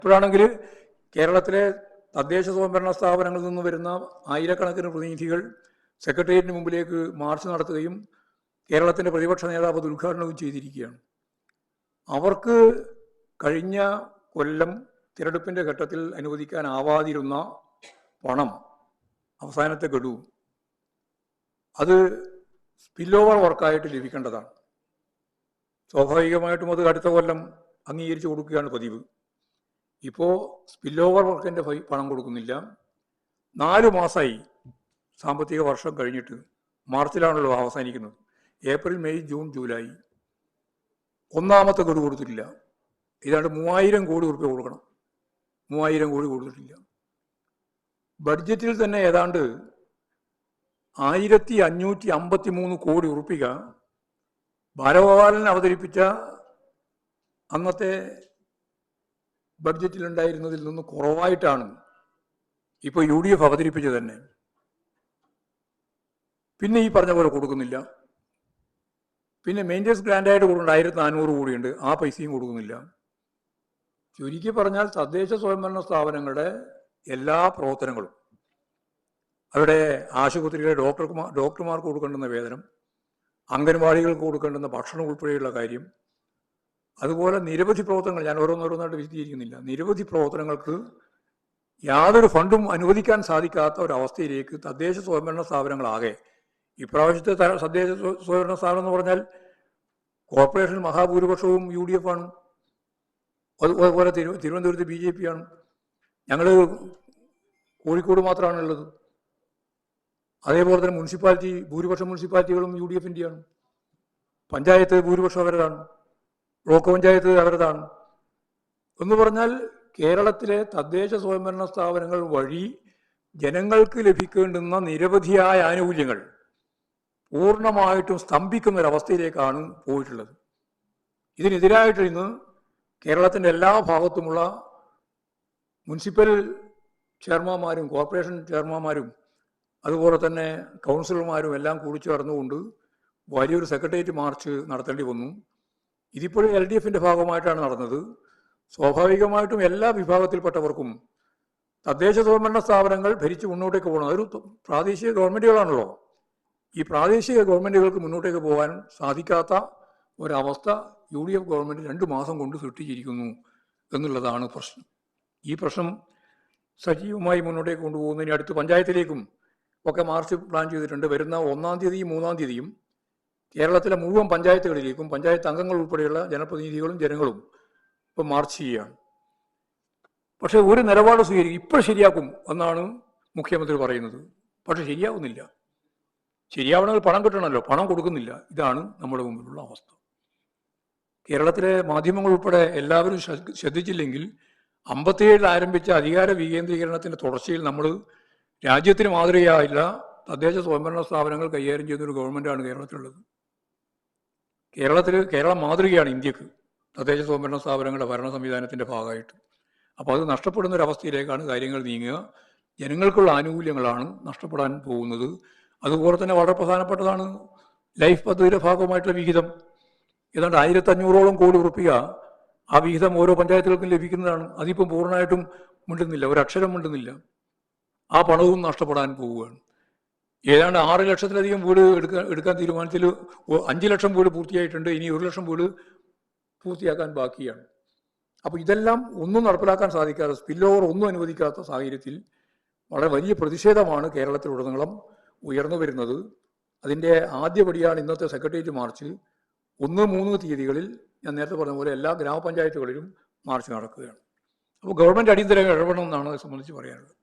ഇപ്പോഴാണെങ്കിൽ കേരളത്തിലെ തദ്ദേശ സ്വയംഭരണ സ്ഥാപനങ്ങളിൽ നിന്ന് വരുന്ന ആയിരക്കണക്കിന് പ്രതിനിധികൾ സെക്രട്ടേറിയറ്റിന് മുമ്പിലേക്ക് മാർച്ച് നടത്തുകയും കേരളത്തിൻ്റെ പ്രതിപക്ഷ നേതാവ് അത് ഉദ്ഘാടനവും ചെയ്തിരിക്കുകയാണ്. അവർക്ക് കഴിഞ്ഞ കൊല്ലം തിരഞ്ഞെടുപ്പിൻ്റെ ഘട്ടത്തിൽ അനുവദിക്കാനാവാതിരുന്ന പണം, അവസാനത്തെ ഗഡു, അത് സ്പിൽ ഓവർ വർക്കായിട്ട് ലഭിക്കേണ്ടതാണ്. സ്വാഭാവികമായിട്ടും അത് അടുത്ത കൊല്ലം അംഗീകരിച്ചു കൊടുക്കുകയാണ് പതിവ്. ഇപ്പോൾ സ്പിൽ ഓവർ വർക്കിൻ്റെ പണം കൊടുക്കുന്നില്ല. 4 മാസമായി സാമ്പത്തിക വർഷം കഴിഞ്ഞിട്ട്. മാർച്ചിലാണല്ലോ അവസാനിക്കുന്നത്. ഏപ്രിൽ, മെയ്, ജൂൺ, ജൂലൈ ഒന്നാമത്തെ ഗഡു കൊടുത്തിട്ടില്ല. ഏതാണ്ട് 3000 കോടി രൂപ കൊടുക്കണം. 3000 കോടി കൊടുത്തിട്ടില്ല. ബഡ്ജറ്റിൽ തന്നെ ഏതാണ്ട് 1553 കോടി രൂപ ബാലഗോപാലൻ അവതരിപ്പിച്ച അന്നത്തെ ബഡ്ജറ്റിലുണ്ടായിരുന്നതിൽ നിന്ന് കുറവായിട്ടാണ് ഇപ്പോൾ UDF അവതരിപ്പിച്ചത് തന്നെ. പിന്നെ ഈ പറഞ്ഞ പോലെ കൊടുക്കുന്നില്ല. പിന്നെ മെയിൻ്റെനൻസ് ഗ്രാൻഡായിട്ട് കൊടുക്കേണ്ട 1400 കോടിയുണ്ട്, ആ പൈസയും കൊടുക്കുന്നില്ല. ചുരുക്കി പറഞ്ഞാൽ തദ്ദേശ സ്വയംഭരണ സ്ഥാപനങ്ങളുടെ എല്ലാ പ്രവർത്തനങ്ങളും, അവരുടെ ആശുപത്രിയിലെ ഡോക്ടർമാർക്ക് കൊടുക്കേണ്ടുന്ന വേതനം, അംഗൻവാടികൾക്ക് കൊടുക്കേണ്ടുന്ന ഭക്ഷണം ഉൾപ്പെടെയുള്ള കാര്യം, അതുപോലെ നിരവധി പ്രവർത്തനങ്ങൾ, ഞാൻ ഓരോന്നോരോന്നായിട്ട് വിശദീകരിക്കുന്നില്ല, നിരവധി പ്രവർത്തനങ്ങൾക്ക് യാതൊരു ഫണ്ടും അനുവദിക്കാൻ സാധിക്കാത്ത ഒരവസ്ഥയിലേക്ക് തദ്ദേശ സ്വയംഭരണ സ്ഥാപനങ്ങളാകെ. ഇപ്രാവശ്യത്തെ തദ്ദേശ സ്വയംഭരണ സ്ഥാപനം എന്ന് പറഞ്ഞാൽ കോർപ്പറേഷൻ മഹാഭൂരിപക്ഷവും UDF ആണ്. അതുപോലെ തിരുവനന്തപുരത്ത് BJP ആണ്. ഞങ്ങൾ കോഴിക്കോട് മാത്രമാണുള്ളത്. അതേപോലെ തന്നെ മുനിസിപ്പാലിറ്റി, ഭൂരിപക്ഷം മുനിസിപ്പാലിറ്റികളും UDF-ൻ്റെയാണ്. പഞ്ചായത്ത് ഭൂരിപക്ഷം അവരതാണ്. ബ്ലോക്ക് പഞ്ചായത്ത് അവരതാണ്. എന്ന് പറഞ്ഞാൽ കേരളത്തിലെ തദ്ദേശ സ്വയംഭരണ സ്ഥാപനങ്ങൾ വഴി ജനങ്ങൾക്ക് ലഭിക്കേണ്ടുന്ന നിരവധിയായ ആനുകൂല്യങ്ങൾ പൂർണ്ണമായിട്ടും സ്തംഭിക്കുന്ന ഒരവസ്ഥയിലേക്കാണ് പോയിട്ടുള്ളത്. ഇതിനെതിരായിട്ട് ഇന്ന് കേരളത്തിൻ്റെ എല്ലാ ഭാഗത്തുമുള്ള മുനിസിപ്പൽ ചെയർമാന്മാരും കോർപ്പറേഷൻ ചെയർമാന്മാരും അതുപോലെ തന്നെ കൗൺസിലർമാരും എല്ലാം കൂടിച്ചേർന്നുകൊണ്ട് വലിയൊരു സെക്രട്ടേറിയറ്റ് മാർച്ച് നടത്തേണ്ടി വന്നു. ഇതിപ്പോഴും LDF-ൻ്റെ ഭാഗമായിട്ടാണ് നടന്നത്. സ്വാഭാവികമായിട്ടും എല്ലാ വിഭാഗത്തിൽപ്പെട്ടവർക്കും തദ്ദേശ സ്വയംഭരണ സ്ഥാപനങ്ങൾ ഭരിച്ച് മുന്നോട്ടേക്ക് പോകണം. അതൊരു പ്രാദേശിക ഗവൺമെൻറ്റുകളാണല്ലോ. ഈ പ്രാദേശിക ഗവൺമെൻറ്റുകൾക്ക് മുന്നോട്ടേക്ക് പോകാൻ സാധിക്കാത്ത ഒരവസ്ഥ UDF ഗവൺമെൻറ് 2 മാസം കൊണ്ട് സൃഷ്ടിച്ചിരിക്കുന്നു എന്നുള്ളതാണ് പ്രശ്നം. ഈ പ്രശ്നം സജീവമായി മുന്നോട്ടേക്ക് കൊണ്ടുപോകുന്നതിന് അടുത്ത് പഞ്ചായത്തിലേക്കും ഒക്കെ മാർച്ച് പ്ലാൻ ചെയ്തിട്ടുണ്ട്. വരുന്ന 1-ാം തീയതിയും 3-ാം തീയതിയും കേരളത്തിലെ മുഴുവൻ പഞ്ചായത്തുകളിലേക്കും പഞ്ചായത്ത് അംഗങ്ങൾ ഉൾപ്പെടെയുള്ള ജനപ്രതിനിധികളും ജനങ്ങളും ഇപ്പം മാർച്ച് ചെയ്യുകയാണ്. പക്ഷേ ഒരു നിലപാട് സ്വീകരിക്കും. ഇപ്പോൾ ശരിയാക്കും എന്നാണ് മുഖ്യമന്ത്രി പറയുന്നത്. പക്ഷെ ശരിയാവുന്നില്ല. ശരിയാവണമെങ്കിൽ പണം കിട്ടണമല്ലോ, പണം കൊടുക്കുന്നില്ല. ഇതാണ് നമ്മുടെ മുമ്പിലുള്ള അവസ്ഥ. കേരളത്തിലെ മാധ്യമങ്ങൾ ഉൾപ്പെടെ എല്ലാവരും ശ്രദ്ധിച്ചില്ലെങ്കിൽ 57 ആരംഭിച്ച അധികാര വികേന്ദ്രീകരണത്തിൻ്റെ തുടർച്ചയിൽ നമ്മൾ രാജ്യത്തിന് മാതൃകയായില്ല തദ്ദേശ സ്വയംഭരണ സ്ഥാപനങ്ങൾ കൈകാര്യം ചെയ്യുന്നൊരു ഗവൺമെൻറ്റാണ് കേരളത്തിലുള്ളത്. കേരളം മാതൃകയാണ് ഇന്ത്യക്ക് തദ്ദേശ സ്വയംഭരണ സ്ഥാപനങ്ങളുടെ ഭരണ സംവിധാനത്തിൻ്റെ ഭാഗമായിട്ട്. അപ്പോൾ അത് നഷ്ടപ്പെടുന്ന ഒരവസ്ഥയിലേക്കാണ് കാര്യങ്ങൾ നീങ്ങുക. ജനങ്ങൾക്കുള്ള ആനുകൂല്യങ്ങളാണ് നഷ്ടപ്പെടാൻ പോകുന്നത്. അതുപോലെ തന്നെ വളരെ പ്രധാനപ്പെട്ടതാണ് ലൈഫ് പദ്ധതിയുടെ ഭാഗമായിട്ടുള്ള വിഹിതം. ഏതാണ്ട് 1500ഓളം കോടി രൂപ ആ വിഹിതം ഓരോ പഞ്ചായത്തുകൾക്കും ലഭിക്കുന്നതാണ്. അതിപ്പം പൂർണ്ണമായിട്ടും മിണ്ടുന്നില്ല, ഒരക്ഷരം മിണ്ടുന്നില്ല. ആ പണവും നഷ്ടപ്പെടാൻ പോവുകയാണ്. ഏതാണ്ട് 6 ലക്ഷത്തിലധികം വീട് എടുക്കാൻ തീരുമാനത്തിൽ 5 ലക്ഷം വീട് പൂർത്തിയായിട്ടുണ്ട്. ഇനി 1 ലക്ഷം വീട് പൂർത്തിയാക്കാൻ ബാക്കിയാണ്. അപ്പോൾ ഇതെല്ലാം ഒന്നും നടപ്പിലാക്കാൻ സാധിക്കാതെ, സ്പിൽ ഓവർ ഒന്നും അനുവദിക്കാത്ത സാഹചര്യത്തിൽ വളരെ വലിയ പ്രതിഷേധമാണ് കേരളത്തിലുടനീളം ഉയർന്നു വരുന്നത്. അതിൻ്റെ ആദ്യപടിയാണ് ഇന്നത്തെ സെക്രട്ടേറിയറ്റ് മാർച്ച്. 1-3 തീയതികളിൽ ഞാൻ നേരത്തെ പറഞ്ഞ പോലെ എല്ലാ ഗ്രാമപഞ്ചായത്തുകളിലും മാർച്ച് നടക്കുകയാണ്. അപ്പോൾ ഗവൺമെൻറ് അടിയന്തരം ഇടപെടണം എന്നാണ് അത് സംബന്ധിച്ച് പറയാനുള്ളത്.